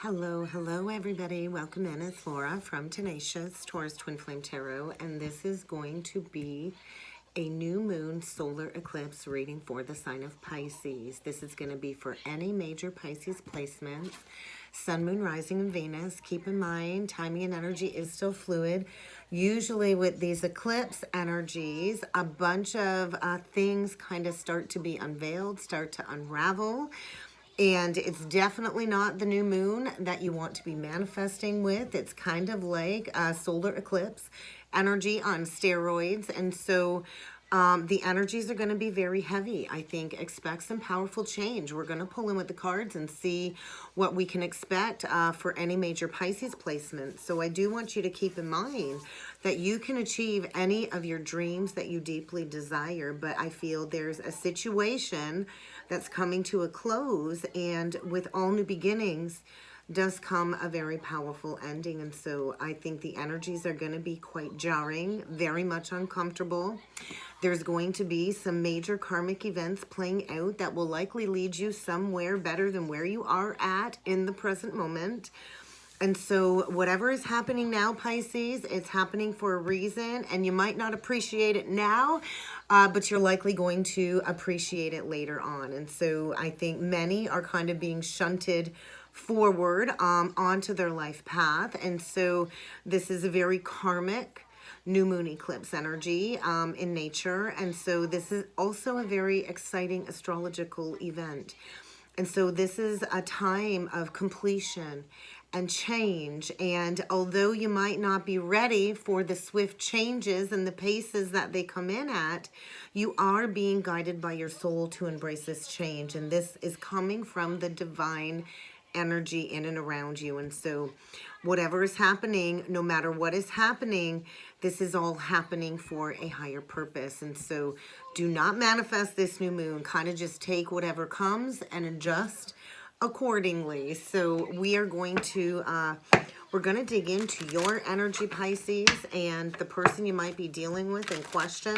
Hello everybody. Welcome in. It's Laura from Tenacious Taurus Twin Flame Tarot, and this is going to be a new moon solar eclipse reading for the sign of Pisces. This is going to be for any major Pisces placements. Sun, Moon, Rising, and Venus. Keep in mind, timing and energy is still fluid. Usually with these eclipse energies, a bunch of things kind of start to be unveiled, start to unravel. And it's definitely not the new moon that you want to be manifesting with. It's kind of like a solar eclipse energy on steroids. And so the energies are going to be very heavy. I think expect some powerful change. We're going to pull in with the cards and see what we can expect for any major Pisces placement. So I do want you to keep in mind that you can achieve any of your dreams that you deeply desire, but I feel there's a situation that's coming to a close, and with all new beginnings does come a very powerful ending. And so I think the energies are going to be quite jarring, very much uncomfortable. There's going to be some major karmic events playing out that will likely lead you somewhere better than where you are at in the present moment. And so whatever is happening now, Pisces, it's happening for a reason, and you might not appreciate it now, but you're likely going to appreciate it later on. And so I think many are kind of being shunted forward onto their life path. And so this is a very karmic new moon eclipse energy in nature. And so this is also a very exciting astrological event. And so this is a time of completion and change. And although you might not be ready for the swift changes and the paces that they come in at, you are being guided by your soul to embrace this change. And this is coming from the divine energy in and around you. And so whatever is happening, no matter what is happening, this is all happening for a higher purpose. And so do not manifest this new moon. Kind of just take whatever comes and adjust accordingly. So we are going to we're going to dig into your energy, Pisces, and the person you might be dealing with in question.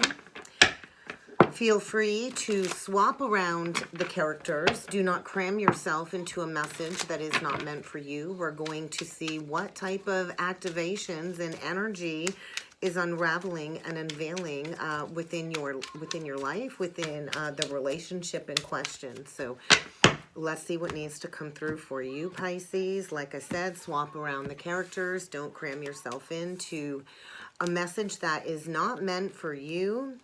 Feel free to swap around the characters. Do not cram yourself into a message that is not meant for you. We're going to see what type of activations and energy is unraveling and unveiling within your life, within the relationship in question. So let's see what needs to come through for you, Pisces. Like I said, swap around the characters. Don't cram yourself into a message that is not meant for you.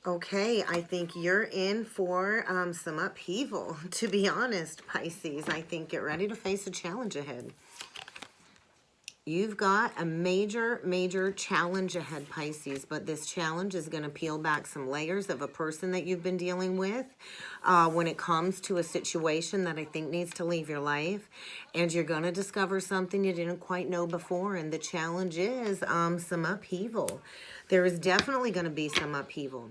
Okay, I think you're in for some upheaval, to be honest, Pisces. I think get ready to face a challenge ahead. You've got a major challenge ahead, Pisces, but this challenge is going to peel back some layers of a person that you've been dealing with when it comes to a situation that I think needs to leave your life. And you're going to discover something you didn't quite know before, and the challenge is some upheaval. There is definitely going to be some upheaval.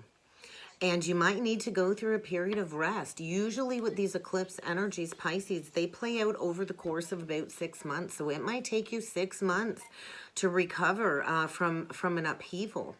And you might need to go through a period of rest. Usually with these eclipse energies, Pisces, they play out over the course of about 6 months. So it might take you 6 months to recover from an upheaval.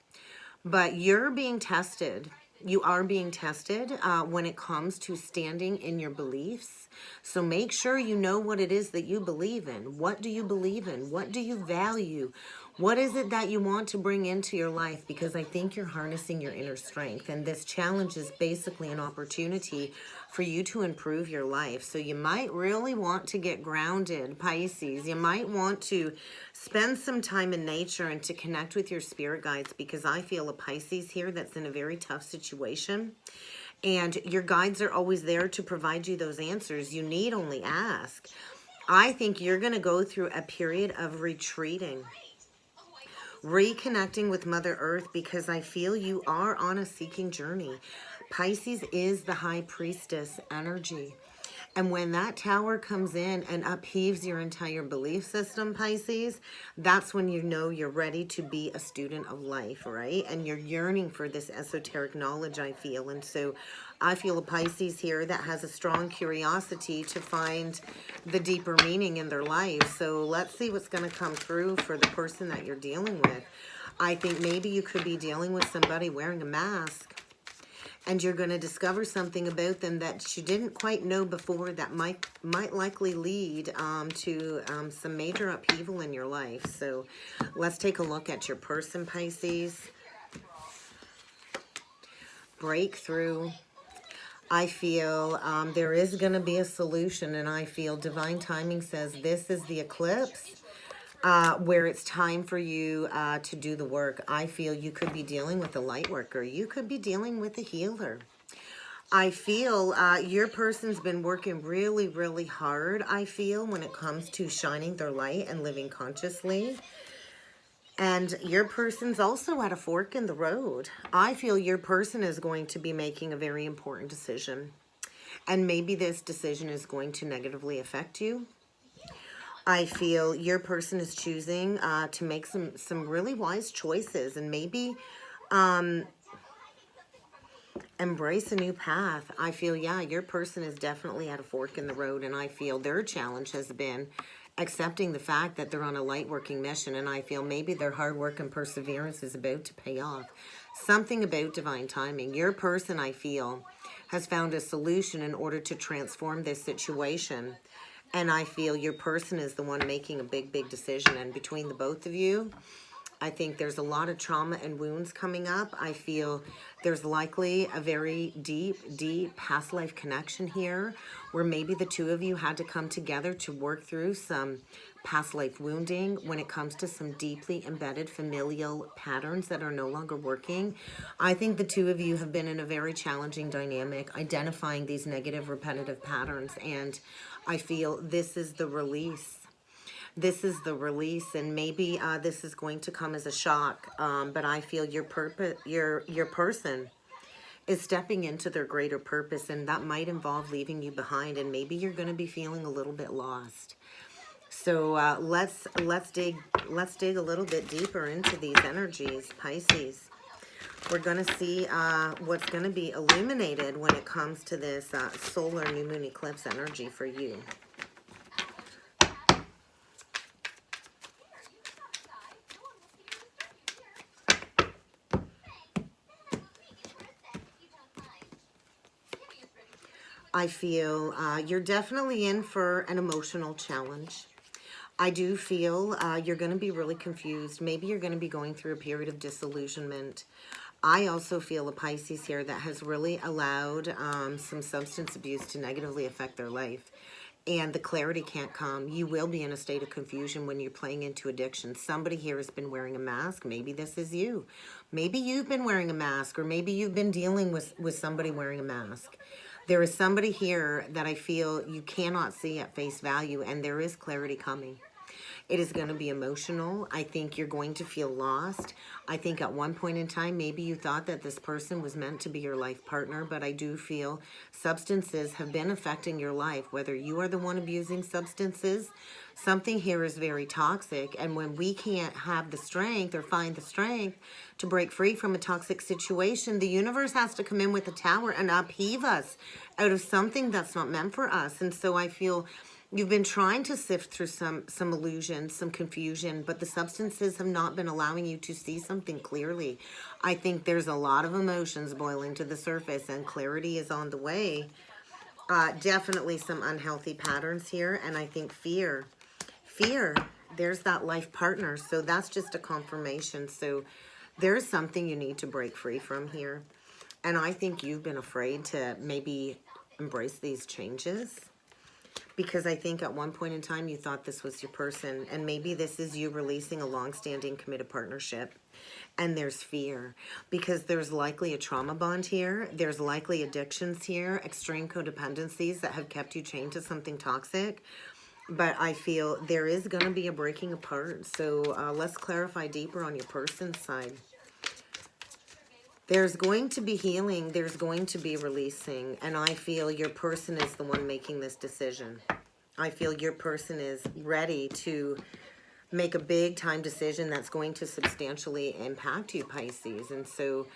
But you're being tested. You are being tested when it comes to standing in your beliefs. So make sure you know what it is that you believe in. What do you believe in? What do you value? What is it that you want to bring into your life? Because I think you're harnessing your inner strength. And this challenge is basically an opportunity for you to improve your life. So you might really want to get grounded, Pisces. You might want to spend some time in nature and to connect with your spirit guides, because I feel a Pisces here that's in a very tough situation. And your guides are always there to provide you those answers. You need only ask. I think you're going to go through a period of retreating, reconnecting with Mother Earth, because I feel you are on a seeking journey. Pisces is the high priestess energy. And when that tower comes in and upheaves your entire belief system, Pisces, that's when you know you're ready to be a student of life, right? And you're yearning for this esoteric knowledge, I feel. And so I feel a Pisces here that has a strong curiosity to find the deeper meaning in their life. So let's see what's going to come through for the person that you're dealing with. I think maybe you could be dealing with somebody wearing a mask. And you're going to discover something about them that you didn't quite know before that might likely lead to some major upheaval in your life. So let's take a look at your person, Pisces. Breakthrough. I feel there is going to be a solution, and I feel divine timing says this is the eclipse where it's time for you to do the work. I feel you could be dealing with a light worker. You could be dealing with a healer. I feel your person's been working really, really hard, I feel, when it comes to shining their light and living consciously. And your person's also at a fork in the road. I feel your person is going to be making a very important decision. And maybe this decision is going to negatively affect you. I feel your person is choosing to make some really wise choices and maybe embrace a new path. I feel, yeah, your person is definitely at a fork in the road, and I feel their challenge has been accepting the fact that they're on a light working mission, and I feel maybe their hard work and perseverance is about to pay off. Something about divine timing. Your person, I feel, has found a solution in order to transform this situation. And I feel your person is the one making a big, big decision. And between the both of you, I think there's a lot of trauma and wounds coming up. I feel there's likely a very deep, deep past life connection here where maybe the two of you had to come together to work through some past life wounding when it comes to some deeply embedded familial patterns that are no longer working. I think the two of you have been in a very challenging dynamic, identifying these negative repetitive patterns, and I feel this is the release. This is the release, and maybe this is going to come as a shock, but I feel your person is stepping into their greater purpose, and that might involve leaving you behind, and maybe you're going to be feeling a little bit lost. So let's dig a little bit deeper into these energies, Pisces. We're going to see what's going to be illuminated when it comes to this solar new moon eclipse energy for you. I feel you're definitely in for an emotional challenge. I do feel you're going to be really confused. Maybe you're going to be going through a period of disillusionment. I also feel a Pisces here that has really allowed some substance abuse to negatively affect their life. And the clarity can't come. You will be in a state of confusion when you're playing into addiction. Somebody here has been wearing a mask. Maybe this is you. Maybe you've been wearing a mask, or maybe you've been dealing with somebody wearing a mask. There is somebody here that I feel you cannot see at face value, and there is clarity coming. It is going to be emotional. I think you're going to feel lost. I think at one point in time, maybe you thought that this person was meant to be your life partner, but I do feel substances have been affecting your life, whether you are the one abusing substances. Something here is very toxic, and when we can't have the strength or find the strength to break free from a toxic situation, the universe has to come in with a tower and upheave us out of something that's not meant for us. And so I feel you've been trying to sift through some illusion, some confusion, but the substances have not been allowing you to see something clearly. I think there's a lot of emotions boiling to the surface, and clarity is on the way. Definitely some unhealthy patterns here, and I think fear. Fear, there's that life partner, so that's just a confirmation. So there's something you need to break free from here. And I think you've been afraid to maybe embrace these changes, because I think at one point in time you thought this was your person, and maybe this is you releasing a long-standing committed partnership. And there's fear because there's likely a trauma bond here. There's likely addictions here, extreme codependencies that have kept you chained to something toxic. But I feel there is going to be a breaking apart. So let's clarify deeper on your person's side. There's going to be healing. There's going to be releasing. And I feel your person is the one making this decision. I feel your person is ready to make a big time decision that's going to substantially impact you, Pisces. And so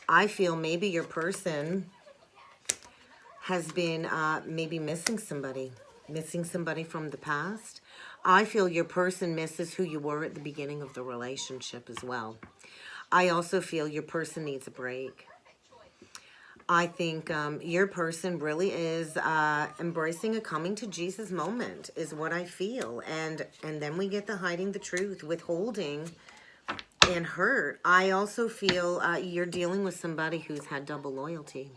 I feel maybe your person has been maybe missing somebody from the past. I feel your person misses who you were at the beginning of the relationship as well. I also feel your person needs a break. I think your person really is embracing a coming to Jesus moment is what I feel. And then we get the hiding the truth, withholding, and hurt. I also feel you're dealing with somebody who's had double loyalty.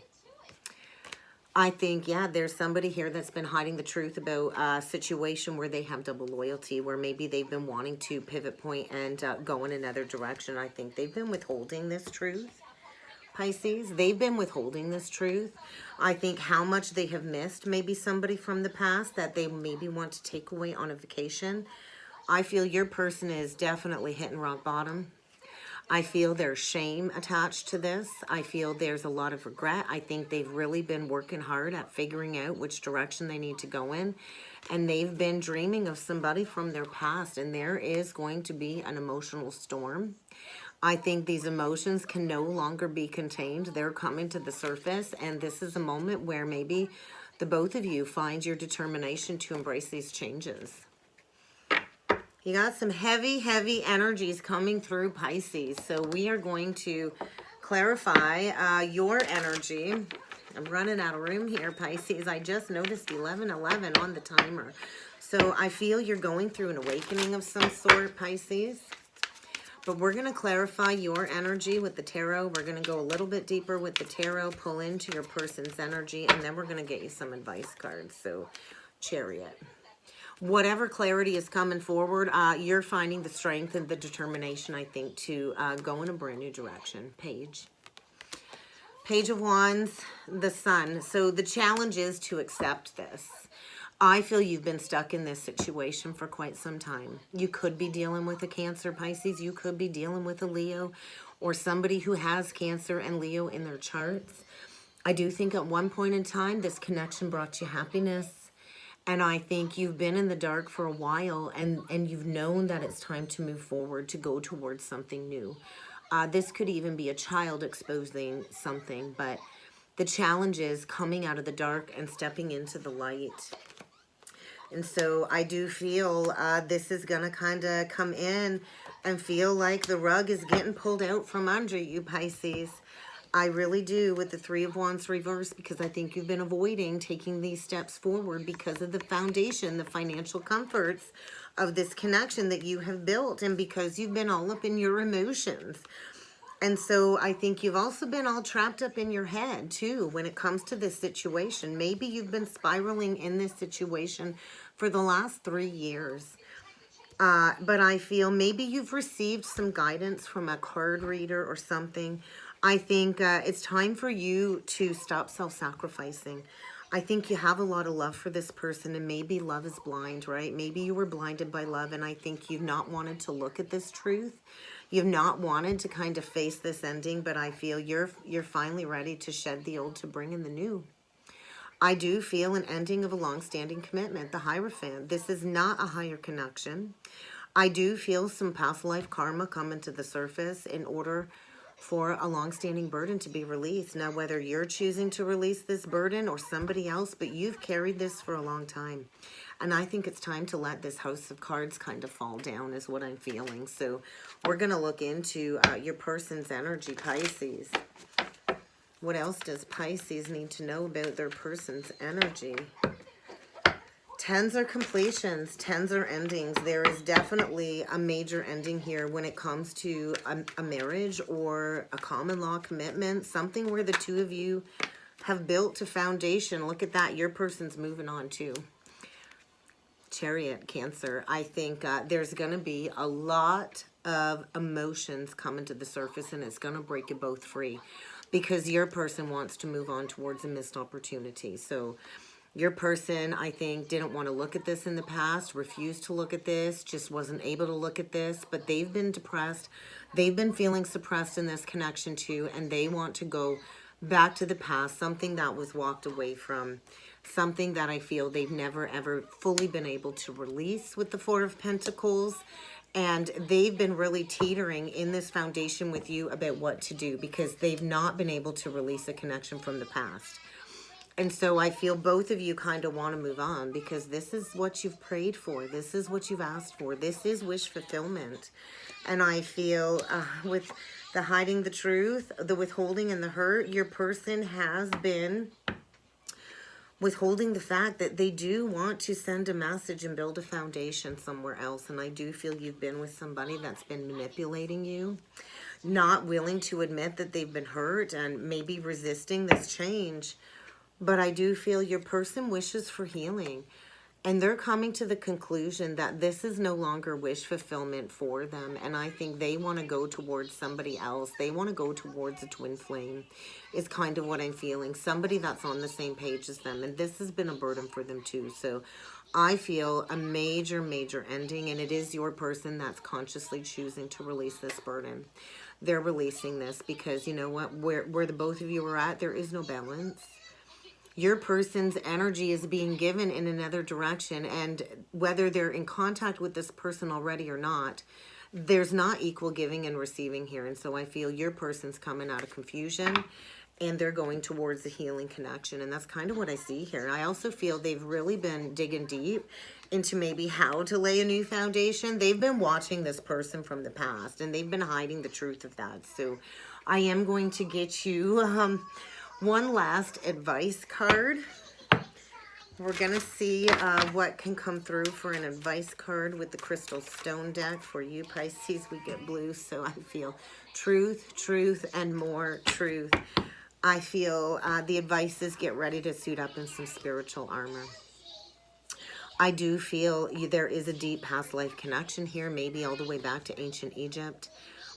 I think, yeah, there's somebody here that's been hiding the truth about a situation where they have double loyalty, where maybe they've been wanting to pivot point and go in another direction. I think they've been withholding this truth, Pisces. They've been withholding this truth. I think how much they have missed maybe somebody from the past that they maybe want to take away on a vacation. I feel your person is definitely hitting rock bottom. I feel there's shame attached to this. I feel there's a lot of regret. I think they've really been working hard at figuring out which direction they need to go in. And they've been dreaming of somebody from their past. And there is going to be an emotional storm. I think these emotions can no longer be contained. They're coming to the surface. And this is a moment where maybe the both of you find your determination to embrace these changes. You got some heavy, heavy energies coming through, Pisces. So we are going to clarify your energy. I'm running out of room here, Pisces. I just noticed 11:11 on the timer. So I feel you're going through an awakening of some sort, Pisces. But we're going to clarify your energy with the tarot. We're going to go a little bit deeper with the tarot, pull into your person's energy, and then we're going to get you some advice cards. So, Chariot. Whatever clarity is coming forward, you're finding the strength and the determination, I think, to go in a brand new direction. Page of Wands, the Sun. So the challenge is to accept this. I feel you've been stuck in this situation for quite some time. You could be dealing with a Cancer, Pisces. You could be dealing with a Leo or somebody who has Cancer and Leo in their charts. I do think at one point in time, this connection brought you happiness. And I think you've been in the dark for a while and you've known that it's time to move forward, to go towards something new. This could even be a child exposing something, but the challenge is coming out of the dark and stepping into the light. And so I do feel this is going to kind of come in and feel like the rug is getting pulled out from under you, Pisces. I really do, with the Three of Wands reversed, because I think you've been avoiding taking these steps forward because of the foundation, the financial comforts of this connection that you have built, and because you've been all up in your emotions. And so I think you've also been all trapped up in your head, too, when it comes to this situation. Maybe you've been spiraling in this situation for the last 3 years. But I feel maybe you've received some guidance from a card reader or something. I think it's time for you to stop self-sacrificing. I think you have a lot of love for this person, and maybe love is blind, right? Maybe you were blinded by love, and I think you've not wanted to look at this truth. You've not wanted to kind of face this ending, but I feel you're finally ready to shed the old to bring in the new. I do feel an ending of a long-standing commitment, the Hierophant. This is not a higher connection. I do feel some past life karma coming to the surface in order for a long-standing burden to be released. Now, whether you're choosing to release this burden or somebody else, but you've carried this for a long time. And I think it's time to let this House of Cards kind of fall down is what I'm feeling. So we're going to look into your person's energy, Pisces. What else does Pisces need to know about their person's energy? Tens are completions, tens are endings. There is definitely a major ending here when it comes to a marriage or a common law commitment, something where the two of you have built a foundation. Look at that. Your person's moving on too. Chariot, Cancer. I think there's going to be a lot of emotions coming to the surface, and it's going to break you both free because your person wants to move on towards a missed opportunity. So your person, I think, didn't want to look at this in the past, refused to look at this, just wasn't able to look at this, but they've been depressed. They've been feeling suppressed in this connection too, and they want to go back to the past, something that was walked away from, something that I feel they've never ever fully been able to release with the Four of Pentacles. And they've been really teetering in this foundation with you about what to do because they've not been able to release a connection from the past. And so I feel both of you kind of want to move on because this is what you've prayed for. This is what you've asked for. This is wish fulfillment. And I feel with The hiding the truth, the withholding and the hurt. Your person has been withholding the fact that they do want to send a message and build a foundation somewhere else. And I do feel you've been with somebody that's been manipulating you, not willing to admit that they've been hurt and maybe resisting this change. But I do feel your person wishes for healing. And they're coming to the conclusion that this is no longer wish fulfillment for them. And I think they want to go towards somebody else. They want to go towards a twin flame is kind of what I'm feeling. Somebody that's on the same page as them. And this has been a burden for them too. So I feel a major, major ending. And it is your person that's consciously choosing to release this burden. They're releasing this because, you know what, where the both of you are at, there is no balance. Your person's energy is being given in another direction, and whether they're in contact with this person already or not, there's not equal giving and receiving here. And so I feel your person's coming out of confusion and they're going towards the healing connection. And that's kind of what I see here. I also feel they've really been digging deep into maybe how to lay a new foundation. They've been watching this person from the past and they've been hiding the truth of that. So I am going to get you one last advice card. We're going to see what can come through for an advice card with the Crystal Stone deck. For you, Pisces, we get blue, so I feel truth, truth, and more truth. I feel the advice is get ready to suit up in some spiritual armor. I do feel there is a deep past life connection here, maybe all the way back to ancient Egypt.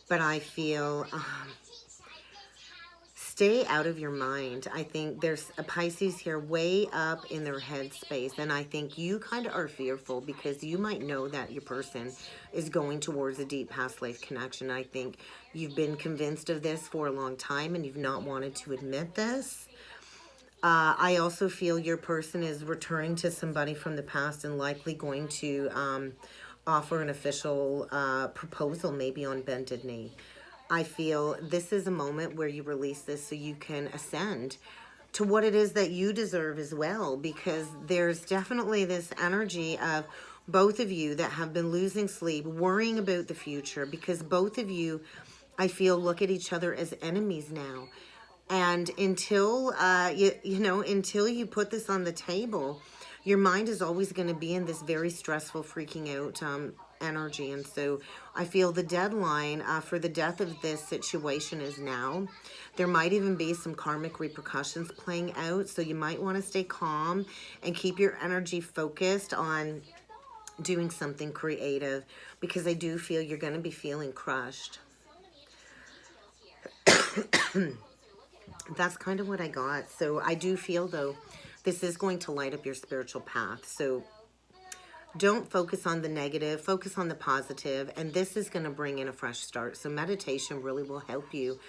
But I feel... stay out of your mind. I think there's a Pisces here way up in their head space. And I think you kind of are fearful because you might know that your person is going towards a deep past life connection. I think you've been convinced of this for a long time and you've not wanted to admit this. I also feel your person is returning to somebody from the past and likely going to offer an official proposal, maybe on bended knee. I feel this is a moment where you release this so you can ascend to what it is that you deserve as well, because there's definitely this energy of both of you that have been losing sleep, worrying about the future, because both of you, I feel, look at each other as enemies now. And until, until you put this on the table, your mind is always going to be in this very stressful, freaking out energy. And so I feel the deadline for the death of this situation is now. There might even be some karmic repercussions playing out. So you might want to stay calm and keep your energy focused on doing something creative, because I do feel you're going to be feeling crushed. That's kind of what I got. So I do feel, though, this is going to light up your spiritual path. So don't focus on the negative, focus on the positive, and this is going to bring in a fresh start. So meditation really will help you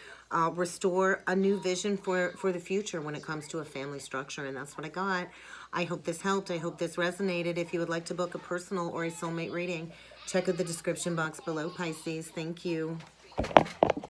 restore a new vision for the future when it comes to a family structure, and that's what I got. I hope this helped. I hope this resonated. If you would like to book a personal or a soulmate reading, check out the description box below, Pisces. Thank you.